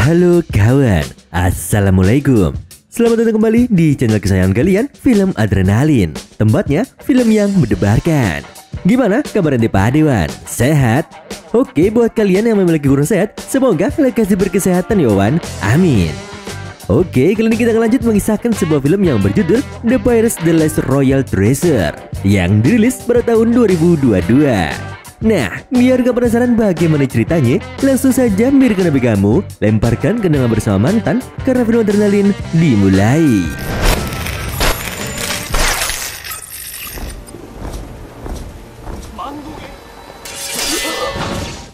Halo kawan, Assalamualaikum. Selamat datang kembali di channel kesayangan kalian, Film Adrenalin. Tempatnya film yang mendebarkan. Gimana kabar ente Pak Dewan? Sehat? Oke, buat kalian yang memiliki kurang sehat, semoga lekas diberi kesehatan ya Wan. Amin. Oke, kali ini kita akan lanjut mengisahkan sebuah film yang berjudul The Pirates The Last Royal Treasure yang dirilis pada tahun 2022. Nah, biar gak penasaran bagaimana ceritanya, langsung saja miripkan HP kamu, lemparkan kenangan bersama mantan, karena film Adrenalin dimulai.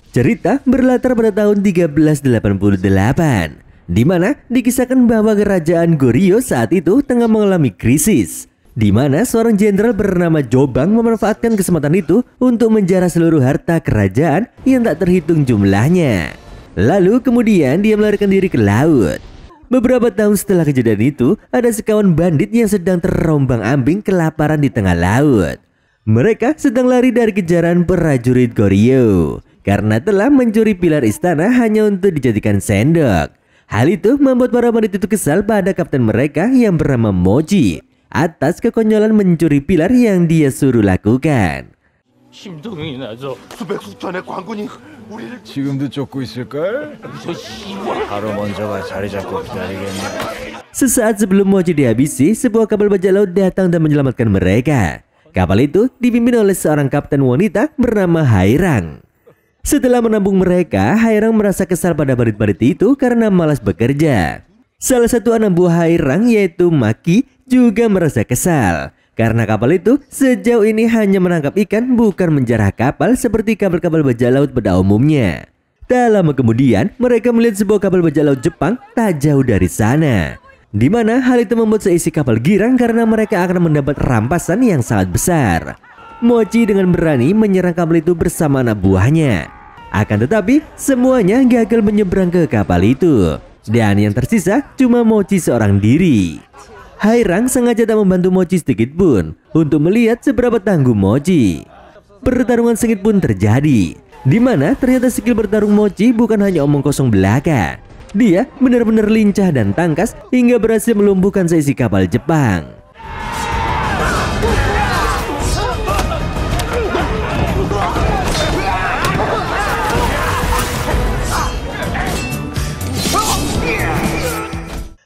Cerita berlatar pada tahun 1388, di mana dikisahkan bahwa kerajaan Goryeo saat itu tengah mengalami krisis, di mana seorang jenderal bernama Jobang memanfaatkan kesempatan itu untuk menjarah seluruh harta kerajaan yang tak terhitung jumlahnya. Lalu kemudian dia melarikan diri ke laut. Beberapa tahun setelah kejadian itu, ada sekawan bandit yang sedang terombang-ambing kelaparan di tengah laut. Mereka sedang lari dari kejaran prajurit Goryeo karena telah mencuri pilar istana hanya untuk dijadikan sendok. Hal itu membuat para bandit itu kesal pada kapten mereka yang bernama Mochi atas kekonyolan mencuri pilar yang dia suruh lakukan. Sesaat sebelum Mochi dihabisi, sebuah kapal bajak laut datang dan menyelamatkan mereka. Kapal itu dipimpin oleh seorang kapten wanita bernama Hairang. Setelah menampung mereka, Hairang merasa kesal pada bandit-bandit itu karena malas bekerja. Salah satu anak buah Hairang yaitu Maki juga merasa kesal karena kapal itu sejauh ini hanya menangkap ikan, bukan menjarah kapal seperti kapal-kapal bajak laut pada umumnya. Tak lama kemudian mereka melihat sebuah kapal bajak laut Jepang tak jauh dari sana, di mana hal itu membuat seisi kapal girang karena mereka akan mendapat rampasan yang sangat besar. Mochi dengan berani menyerang kapal itu bersama anak buahnya. Akan tetapi semuanya gagal menyeberang ke kapal itu, dan yang tersisa cuma Mochi seorang diri. Hairang sengaja tak membantu Mochi sedikit pun untuk melihat seberapa tangguh Mochi. Pertarungan sengit pun terjadi, di mana ternyata skill bertarung Mochi bukan hanya omong kosong belaka. Dia benar-benar lincah dan tangkas hingga berhasil melumpuhkan seisi kapal Jepang.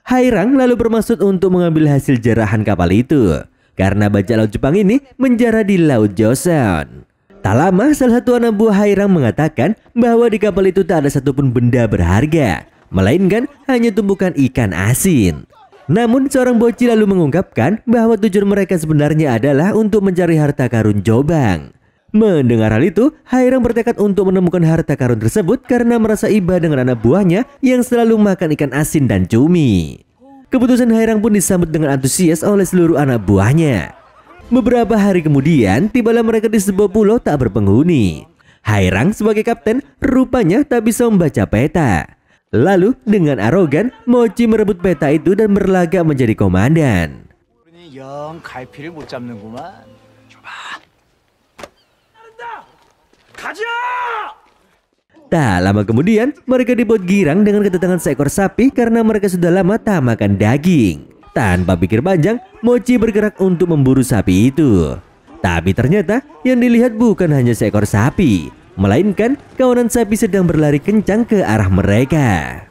Hairang lalu bermaksud untuk mengambil hasil jarahan kapal itu karena bajak laut Jepang ini menjarah di Laut Joseon. Tak lama salah satu anak buah Hairang mengatakan bahwa di kapal itu tak ada satupun benda berharga, melainkan hanya tumpukan ikan asin. Namun seorang bocil lalu mengungkapkan bahwa tujuan mereka sebenarnya adalah untuk mencari harta karun Jobang. Mendengar hal itu, Hairang bertekad untuk menemukan harta karun tersebut karena merasa iba dengan anak buahnya yang selalu makan ikan asin dan cumi. Keputusan Hairang pun disambut dengan antusias oleh seluruh anak buahnya. Beberapa hari kemudian, tibalah mereka di sebuah pulau tak berpenghuni. Hairang sebagai kapten rupanya tak bisa membaca peta. Lalu dengan arogan, Mochi merebut peta itu dan berlagak menjadi komandan. Tak lama kemudian mereka dibuat girang dengan kedatangan seekor sapi karena mereka sudah lama tak makan daging. Tanpa pikir panjang, Mochi bergerak untuk memburu sapi itu. Tapi ternyata yang dilihat bukan hanya seekor sapi, melainkan kawanan sapi sedang berlari kencang ke arah mereka.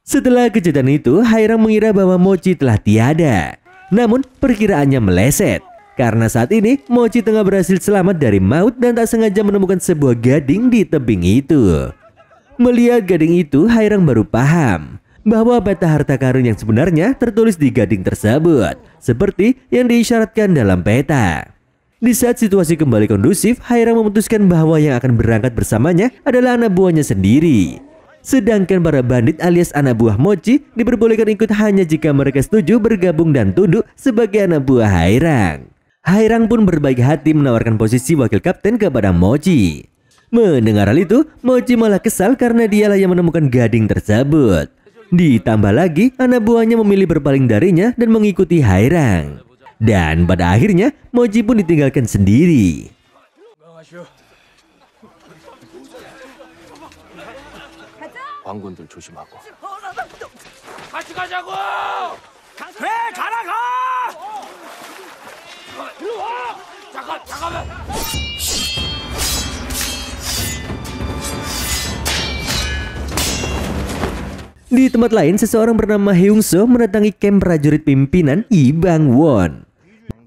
Setelah kejadian itu, Hairang mengira bahwa Mochi telah tiada. Namun perkiraannya meleset, karena saat ini Mochi tengah berhasil selamat dari maut dan tak sengaja menemukan sebuah gading di tebing itu. Melihat gading itu, Hairang baru paham bahwa peta harta karun yang sebenarnya tertulis di gading tersebut, seperti yang diisyaratkan dalam peta. Di saat situasi kembali kondusif, Hairang memutuskan bahwa yang akan berangkat bersamanya adalah anak buahnya sendiri. Sedangkan para bandit alias anak buah Mochi diperbolehkan ikut hanya jika mereka setuju bergabung dan tunduk sebagai anak buah Hairang. Hairang pun berbaik hati menawarkan posisi wakil kapten kepada Mochi. Mendengar hal itu, Mochi malah kesal karena dialah yang menemukan gading tersebut. Ditambah lagi, anak buahnya memilih berpaling darinya dan mengikuti Hairang. Dan pada akhirnya, Moji pun ditinggalkan sendiri. 왕군들 조심하고. 같이 가자고! 그래, 가라 가! 일로 와! 잠깐만. Di tempat lain, seseorang bernama Heungso mendatangi kamp prajurit pimpinan Lee Bang-won.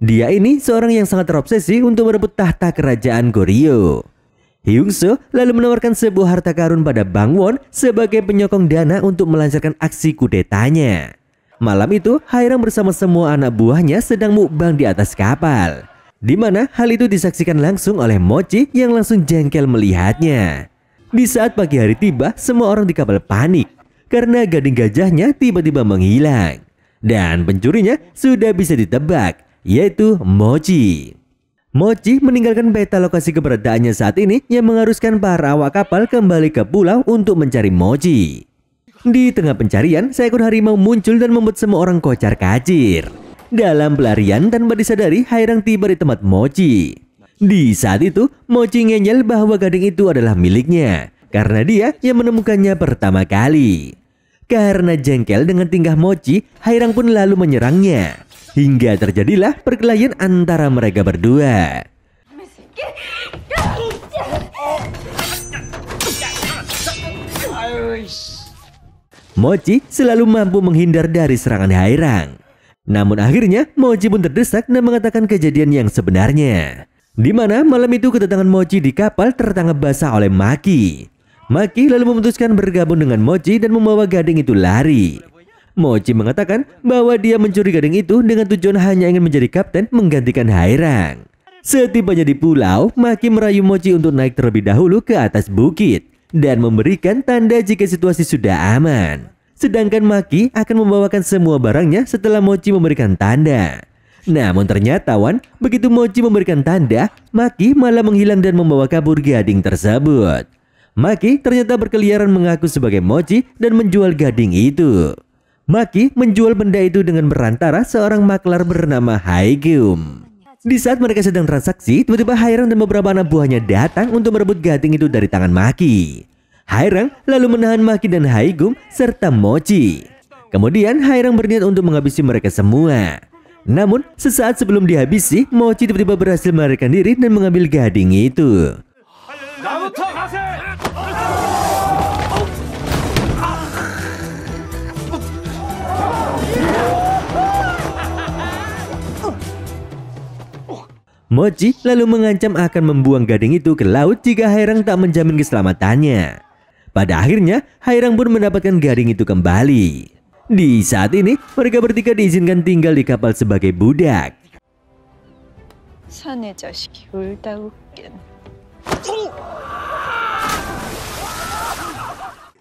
Dia ini seorang yang sangat terobsesi untuk merebut tahta kerajaan Goryeo. Heungso lalu menawarkan sebuah harta karun pada Bang-won sebagai penyokong dana untuk melancarkan aksi kudetanya. Malam itu, Hairang bersama semua anak buahnya sedang mukbang di atas kapal, di mana hal itu disaksikan langsung oleh Mochi yang langsung jengkel melihatnya. Di saat pagi hari tiba, semua orang di kapal panik karena gading gajahnya tiba-tiba menghilang. Dan pencurinya sudah bisa ditebak, yaitu Mochi. Mochi meninggalkan peta lokasi keberadaannya saat ini yang mengharuskan para awak kapal kembali ke pulau untuk mencari Mochi. Di tengah pencarian, seekor harimau muncul dan membuat semua orang kocar-kacir. Dalam pelarian tanpa disadari, Hairang tiba di tempat Mochi. Di saat itu, Mochi ngeyel bahwa gading itu adalah miliknya karena dia yang menemukannya pertama kali. Karena jengkel dengan tingkah Mochi, Hairang pun lalu menyerangnya. Hingga terjadilah perkelahian antara mereka berdua. Mochi selalu mampu menghindar dari serangan Hairang. Namun akhirnya Mochi pun terdesak dan mengatakan kejadian yang sebenarnya. Di mana malam itu kedatangan Mochi di kapal tertangkap basah oleh Maki. Maki lalu memutuskan bergabung dengan Mochi dan membawa gading itu lari. Mochi mengatakan bahwa dia mencuri gading itu dengan tujuan hanya ingin menjadi kapten menggantikan Hairang. Setibanya di pulau, Maki merayu Mochi untuk naik terlebih dahulu ke atas bukit dan memberikan tanda jika situasi sudah aman. Sedangkan Maki akan membawakan semua barangnya setelah Mochi memberikan tanda. Namun ternyata begitu Mochi memberikan tanda, Maki malah menghilang dan membawa kabur gading tersebut. Maki ternyata berkeliaran mengaku sebagai Mochi dan menjual gading itu. Maki menjual benda itu dengan perantara seorang maklar bernama Haigum. Di saat mereka sedang transaksi, tiba-tiba Hairang dan beberapa anak buahnya datang untuk merebut gading itu dari tangan Maki. Hairang lalu menahan Maki dan Haigum serta Mochi. Kemudian Hairang berniat untuk menghabisi mereka semua. Namun sesaat sebelum dihabisi, Mochi tiba-tiba berhasil melarikan diri dan mengambil gading itu. Mochi lalu mengancam akan membuang gading itu ke laut jika Hairang tak menjamin keselamatannya. Pada akhirnya, Hairang pun mendapatkan gading itu kembali. Di saat ini, mereka bertiga diizinkan tinggal di kapal sebagai budak.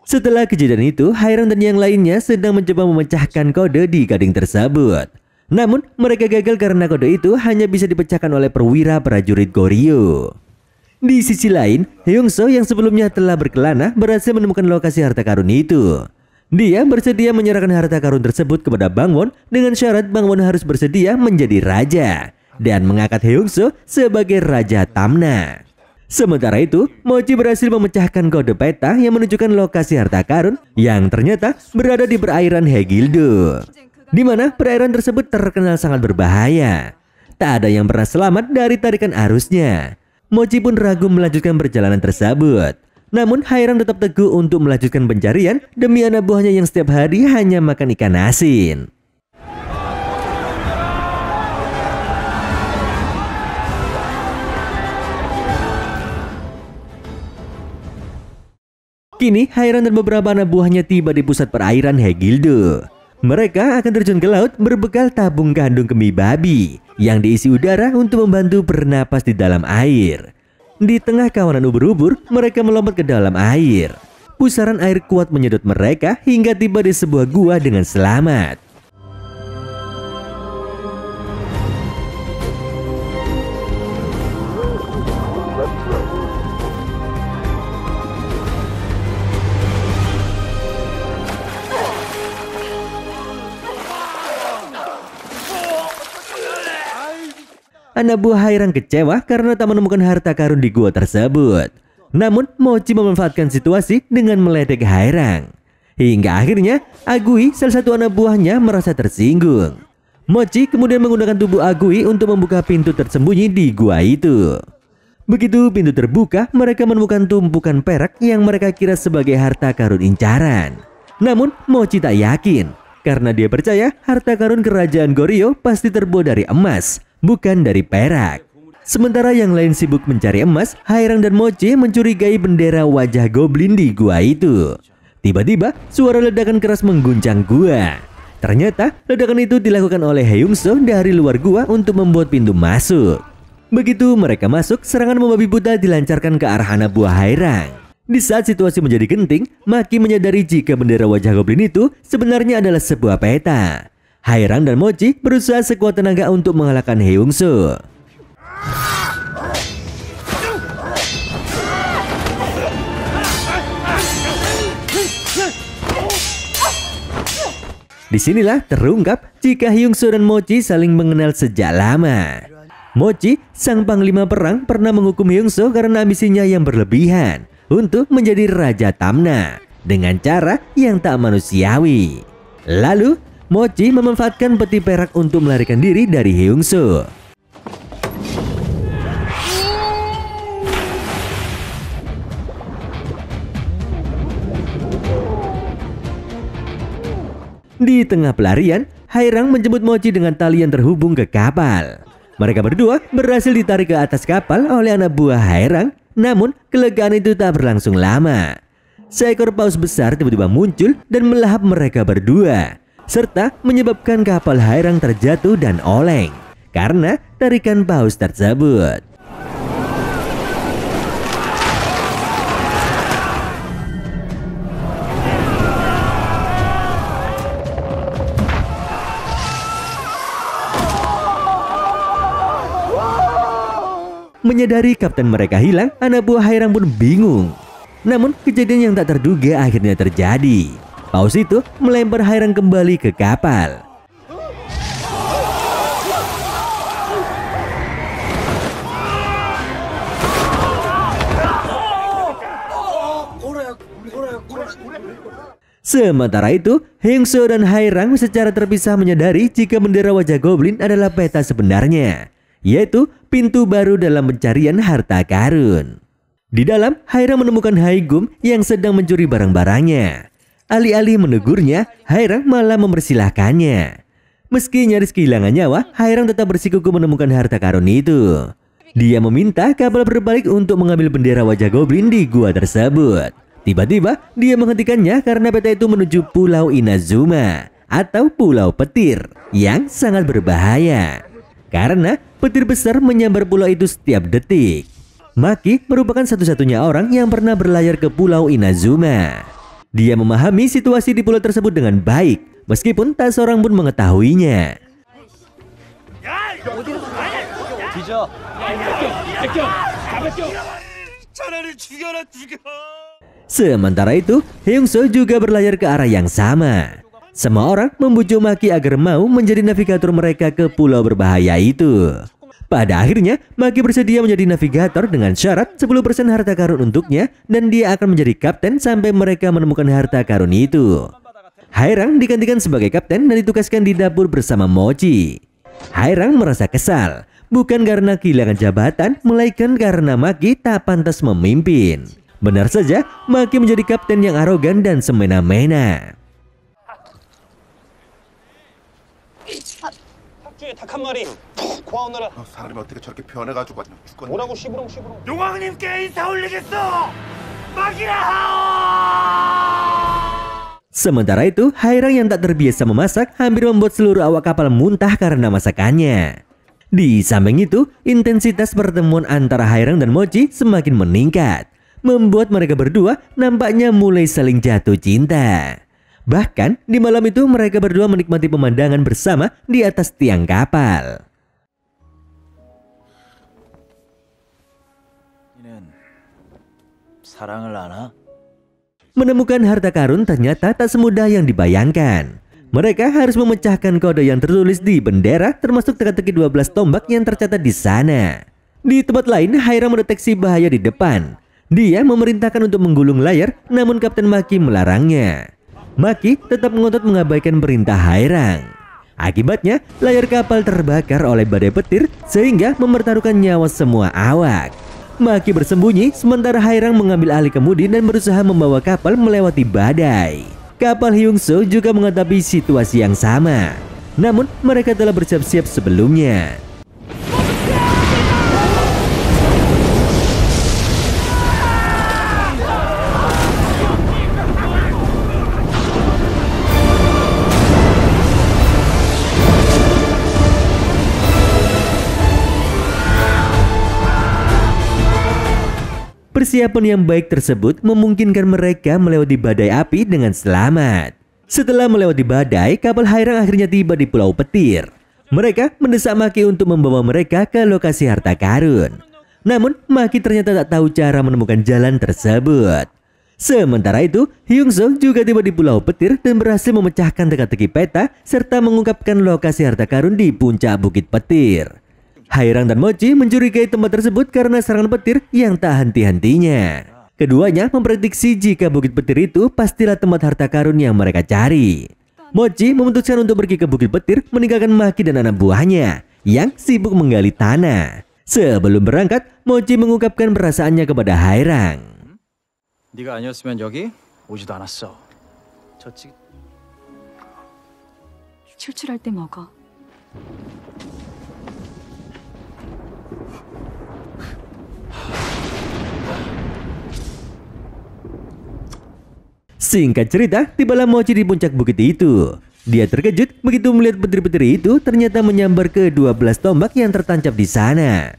Setelah kejadian itu, Hairang dan yang lainnya sedang mencoba memecahkan kode di gading tersebut. Namun, mereka gagal karena kode itu hanya bisa dipecahkan oleh perwira prajurit Goryeo. Di sisi lain, Heungso yang sebelumnya telah berkelana berhasil menemukan lokasi harta karun itu. Dia bersedia menyerahkan harta karun tersebut kepada Bang-won dengan syarat Bang-won harus bersedia menjadi raja dan mengangkat Heungso sebagai Raja Tamna. Sementara itu, Mochi berhasil memecahkan kode peta yang menunjukkan lokasi harta karun yang ternyata berada di perairan Haegildo, di mana perairan tersebut terkenal sangat berbahaya. Tak ada yang pernah selamat dari tarikan arusnya. Mochi pun ragu melanjutkan perjalanan tersebut. Namun Hairang tetap teguh untuk melanjutkan pencarian demi anak buahnya yang setiap hari hanya makan ikan asin. Kini Hairang dan beberapa anak buahnya tiba di pusat perairan Haegildo. Mereka akan terjun ke laut berbekal tabung kandung kemih babi yang diisi udara untuk membantu bernapas di dalam air. Di tengah kawanan ubur-ubur, mereka melompat ke dalam air. Pusaran air kuat menyedot mereka hingga tiba di sebuah gua dengan selamat. Anak buah Hairang kecewa karena tak menemukan harta karun di gua tersebut. Namun Mochi memanfaatkan situasi dengan meledek Hairang. Hingga akhirnya Agui, salah satu anak buahnya, merasa tersinggung. Mochi kemudian menggunakan tubuh Agui untuk membuka pintu tersembunyi di gua itu. Begitu pintu terbuka, mereka menemukan tumpukan perak yang mereka kira sebagai harta karun incaran. Namun Mochi tak yakin, karena dia percaya harta karun kerajaan Goryeo pasti terbuat dari emas, bukan dari perak. Sementara yang lain sibuk mencari emas, Hairang dan Mochi mencurigai bendera wajah goblin di gua itu. Tiba-tiba suara ledakan keras mengguncang gua. Ternyata ledakan itu dilakukan oleh Heungso dari luar gua untuk membuat pintu masuk. Begitu mereka masuk, serangan membabi buta dilancarkan ke arah anak buah Hairang. Di saat situasi menjadi genting, Maki menyadari jika bendera wajah goblin itu sebenarnya adalah sebuah peta. Hairang dan Mochi berusaha sekuat tenaga untuk mengalahkan Heungso. Disinilah terungkap jika Heungso dan Mochi saling mengenal sejak lama. Mochi, sang panglima perang, pernah menghukum Heungso karena ambisinya yang berlebihan untuk menjadi Raja Tamna dengan cara yang tak manusiawi. Lalu Mochi memanfaatkan peti perak untuk melarikan diri dari Heungso. Di tengah pelarian, Hairang menjemput Mochi dengan tali yang terhubung ke kapal. Mereka berdua berhasil ditarik ke atas kapal oleh anak buah Hairang, namun kelegaan itu tak berlangsung lama. Seekor paus besar tiba-tiba muncul dan melahap mereka berdua, serta menyebabkan kapal Hairang terjatuh dan oleng karena tarikan paus tersebut. Menyadari kapten mereka hilang, anak buah Hairang pun bingung. Namun kejadian yang tak terduga akhirnya terjadi. Paus itu melempar Hairang kembali ke kapal. Sementara itu, Heungso dan Hairang secara terpisah menyadari jika bendera wajah goblin adalah peta sebenarnya, yaitu pintu baru dalam pencarian harta karun. Di dalam, Hairang menemukan Haigum yang sedang mencuri barang-barangnya. Alih-alih menegurnya, Hairang malah mempersilahkannya. Meski nyaris kehilangan nyawa, Hairang tetap bersikukuh menemukan harta karun itu. Dia meminta kapal berbalik untuk mengambil bendera wajah goblin di gua tersebut. Tiba-tiba, dia menghentikannya karena peta itu menuju Pulau Inazuma atau Pulau Petir yang sangat berbahaya. Karena petir besar menyambar pulau itu setiap detik. Maki merupakan satu-satunya orang yang pernah berlayar ke Pulau Inazuma. Dia memahami situasi di pulau tersebut dengan baik, meskipun tak seorang pun mengetahuinya. Sementara itu, Heungso juga berlayar ke arah yang sama. Semua orang membujuk Maki agar mau menjadi navigator mereka ke pulau berbahaya itu. Pada akhirnya, Maki bersedia menjadi navigator dengan syarat 10% harta karun untuknya dan dia akan menjadi kapten sampai mereka menemukan harta karun itu. Hairang digantikan sebagai kapten dan ditugaskan di dapur bersama Mochi. Hairang merasa kesal, bukan karena kehilangan jabatan, melainkan karena Maki tak pantas memimpin. Benar saja, Maki menjadi kapten yang arogan dan semena-mena. 닭 한 마리 푹 고아오느라 사람이 어떻게 저렇게 변해가지고 죽겠네. 뭐라고 시부렁시부렁. 용왕님께 인사 올리겠어. 막이라 하오. Sementara itu, Hairang yang tak terbiasa memasak hampir membuat seluruh awak kapal muntah karena masakannya. Di samping itu, intensitas pertemuan antara Hairang dan Mochi semakin meningkat, membuat mereka berdua nampaknya mulai saling jatuh cinta. Bahkan di malam itu mereka berdua menikmati pemandangan bersama di atas tiang kapal. Menemukan harta karun ternyata tak semudah yang dibayangkan. Mereka harus memecahkan kode yang tertulis di bendera, termasuk teka-teki 12 tombak yang tercatat di sana. Di tempat lain, Hairang mendeteksi bahaya di depan. Dia memerintahkan untuk menggulung layar, namun Kapten Maki melarangnya. Maki tetap ngotot mengabaikan perintah Hairang. Akibatnya, layar kapal terbakar oleh badai petir sehingga mempertaruhkan nyawa semua awak. Maki bersembunyi, sementara Hairang mengambil alih kemudi dan berusaha membawa kapal melewati badai. Kapal Hyungso juga menghadapi situasi yang sama. Namun, mereka telah bersiap-siap sebelumnya. Persiapan yang baik tersebut memungkinkan mereka melewati badai api dengan selamat. Setelah melewati badai, kapal Hairang akhirnya tiba di Pulau Petir. Mereka mendesak Maki untuk membawa mereka ke lokasi harta karun. Namun, Maki ternyata tak tahu cara menemukan jalan tersebut. Sementara itu, Hyungso juga tiba di Pulau Petir dan berhasil memecahkan teka-teki peta serta mengungkapkan lokasi harta karun di puncak Bukit Petir. Hairang dan Mochi mencurigai tempat tersebut karena serangan petir yang tak henti-hentinya. Keduanya memprediksi jika Bukit Petir itu pastilah tempat harta karun yang mereka cari. Mochi memutuskan untuk pergi ke Bukit Petir meninggalkan Maki dan anak buahnya yang sibuk menggali tanah. Sebelum berangkat, Mochi mengungkapkan perasaannya kepada Hairang. 네가 아니었으면 여기 오지도 않았어. 출출할 때 먹어. Singkat cerita, tibalah Mochi di puncak bukit itu. Dia terkejut begitu melihat petir-petir itu ternyata menyambar ke 12 tombak yang tertancap di sana.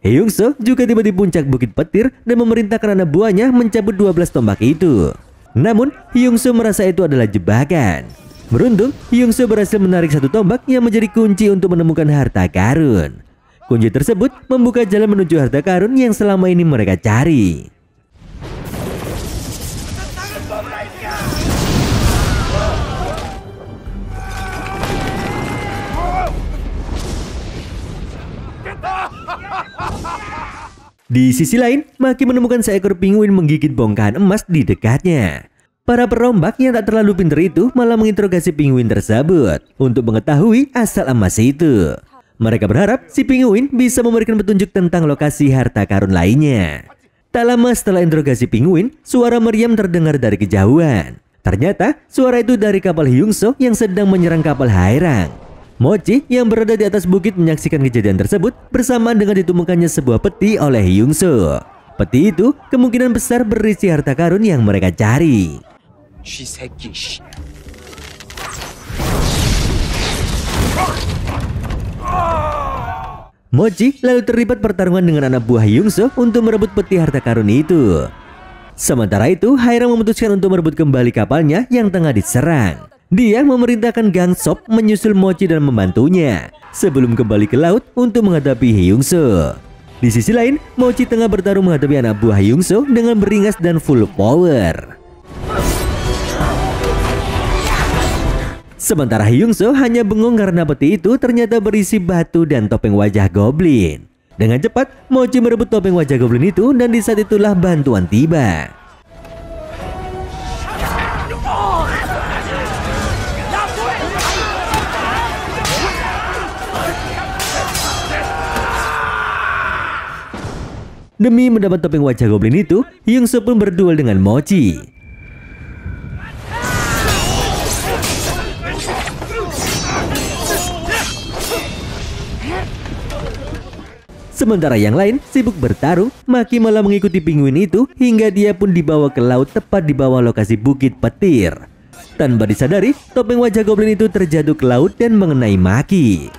Hyungso juga tiba di puncak bukit petir dan memerintahkan anak buahnya mencabut 12 tombak itu. Namun, Hyungso merasa itu adalah jebakan. Beruntung, Hyungso berhasil menarik satu tombak yang menjadi kunci untuk menemukan harta karun. Kunci tersebut membuka jalan menuju harta karun yang selama ini mereka cari. Di sisi lain, Maki menemukan seekor penguin menggigit bongkahan emas di dekatnya. Para perombak yang tak terlalu pintar itu malah menginterogasi penguin tersebut untuk mengetahui asal emas itu. Mereka berharap si penguin bisa memberikan petunjuk tentang lokasi harta karun lainnya. Tak lama setelah interogasi penguin, suara meriam terdengar dari kejauhan. Ternyata suara itu dari kapal Hyungso yang sedang menyerang kapal Hairang. Mochi yang berada di atas bukit menyaksikan kejadian tersebut bersamaan dengan ditemukannya sebuah peti oleh Hyungso. Peti itu kemungkinan besar berisi harta karun yang mereka cari. Mochi lalu terlibat pertarungan dengan anak buah Hyungso untuk merebut peti harta karun itu. Sementara itu, Hairang memutuskan untuk merebut kembali kapalnya yang tengah diserang. Dia memerintahkan Gang Sop menyusul Mochi dan membantunya sebelum kembali ke laut untuk menghadapi Hyungso. Di sisi lain, Mochi tengah bertarung menghadapi anak buah Hyungso dengan beringas dan full power. Sementara Hyungso hanya bengong karena peti itu ternyata berisi batu dan topeng wajah goblin. Dengan cepat, Mochi merebut topeng wajah goblin itu dan di saat itulah bantuan tiba. Demi mendapat topeng wajah goblin itu, Hyungso pun berduel dengan Mochi. Sementara yang lain sibuk bertarung, Maki malah mengikuti penguin itu hingga dia pun dibawa ke laut tepat di bawah lokasi Bukit Petir. Tanpa disadari, topeng wajah goblin itu terjatuh ke laut dan mengenai Maki.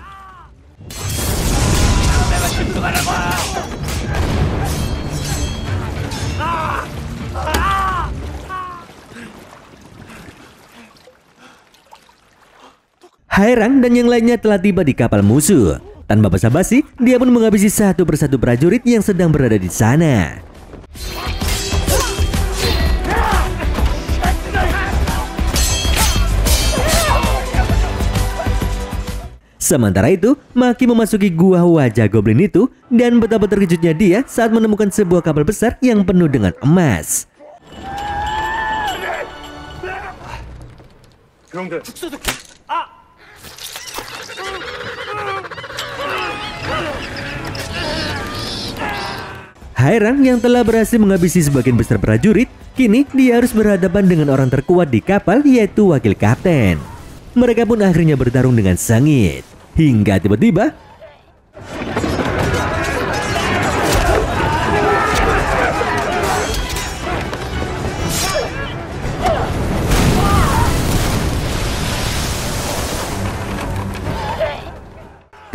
Hairang dan yang lainnya telah tiba di kapal musuh. Tanpa basa-basi, dia pun menghabisi satu persatu prajurit yang sedang berada di sana. Sementara itu, Maki memasuki gua wajah goblin itu dan betapa terkejutnya dia saat menemukan sebuah kapal besar yang penuh dengan emas. Hairang yang telah berhasil menghabisi sebagian besar prajurit, kini dia harus berhadapan dengan orang terkuat di kapal, yaitu wakil kapten. Mereka pun akhirnya bertarung dengan sengit. Hingga tiba-tiba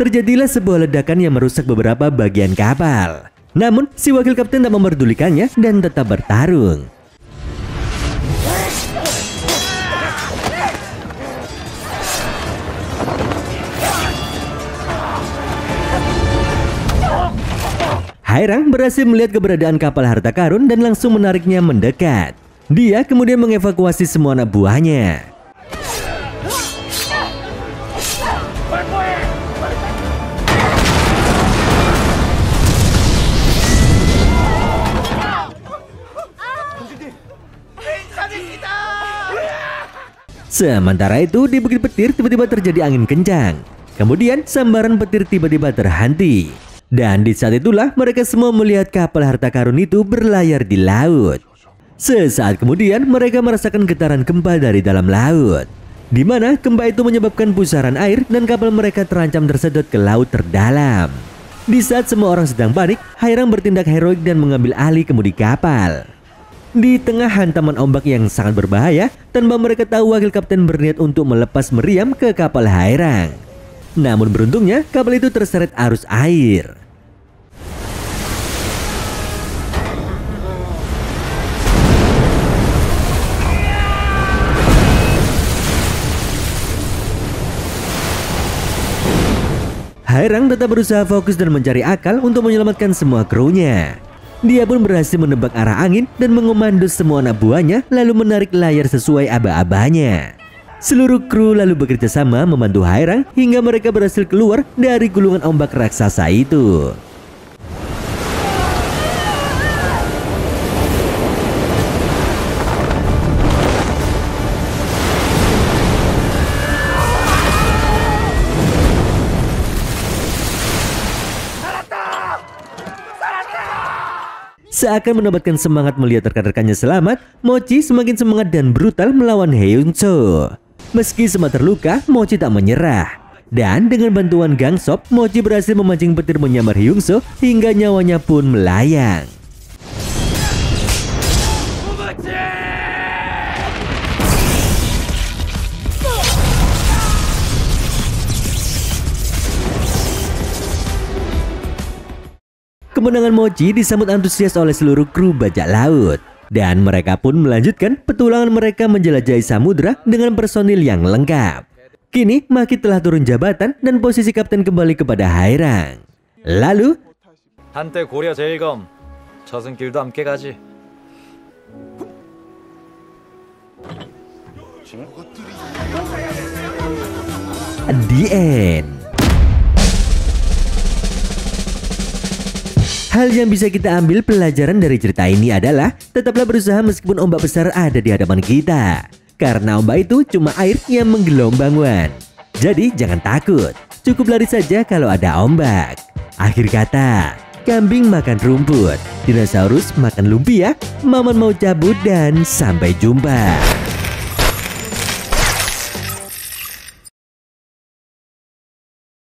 terjadilah sebuah ledakan yang merusak beberapa bagian kapal. Namun, si wakil kapten tak memperdulikannya dan tetap bertarung. Hairang berhasil melihat keberadaan kapal harta karun dan langsung menariknya mendekat. Dia kemudian mengevakuasi semua anak buahnya. Sementara itu, di Bukit Petir tiba-tiba terjadi angin kencang. Kemudian sambaran petir tiba-tiba terhenti. Dan di saat itulah mereka semua melihat kapal harta karun itu berlayar di laut. Sesaat kemudian mereka merasakan getaran gempa dari dalam laut, di mana gempa itu menyebabkan pusaran air dan kapal mereka terancam tersedot ke laut terdalam. Di saat semua orang sedang panik, Hairang bertindak heroik dan mengambil alih kemudi kapal. Di tengah hantaman ombak yang sangat berbahaya, tanpa mereka tahu wakil kapten berniat untuk melepas meriam ke kapal Hairang. Namun beruntungnya kapal itu terseret arus air. Hairang tetap berusaha fokus dan mencari akal untuk menyelamatkan semua krunya. Dia pun berhasil menebak arah angin dan mengomando semua anak buahnya lalu menarik layar sesuai aba-abanya. Seluruh kru lalu bekerja sama membantu Hairang hingga mereka berhasil keluar dari gulungan ombak raksasa itu. Seakan mendapatkan semangat melihat rekan-rekannya selamat, Mochi semakin semangat dan brutal melawan Heungso. Meski sempat terluka, Mochi tak menyerah. Dan dengan bantuan Gangsop, Mochi berhasil memancing petir menyambar Heungso hingga nyawanya pun melayang. Kemenangan Mochi disambut antusias oleh seluruh kru bajak laut. Dan mereka pun melanjutkan petualangan mereka menjelajahi samudra dengan personil yang lengkap. Kini Maki telah turun jabatan dan posisi kapten kembali kepada Hairang. Lalu 한때 고려 제1검 저승길도 함께 가지. the end. Hal yang bisa kita ambil pelajaran dari cerita ini adalah tetaplah berusaha meskipun ombak besar ada di hadapan kita. Karena ombak itu cuma air yang menggelombang, Wan. Jadi jangan takut, cukup lari saja kalau ada ombak. Akhir kata, kambing makan rumput, dinosaurus makan lumpia, Maman mau cabut dan sampai jumpa.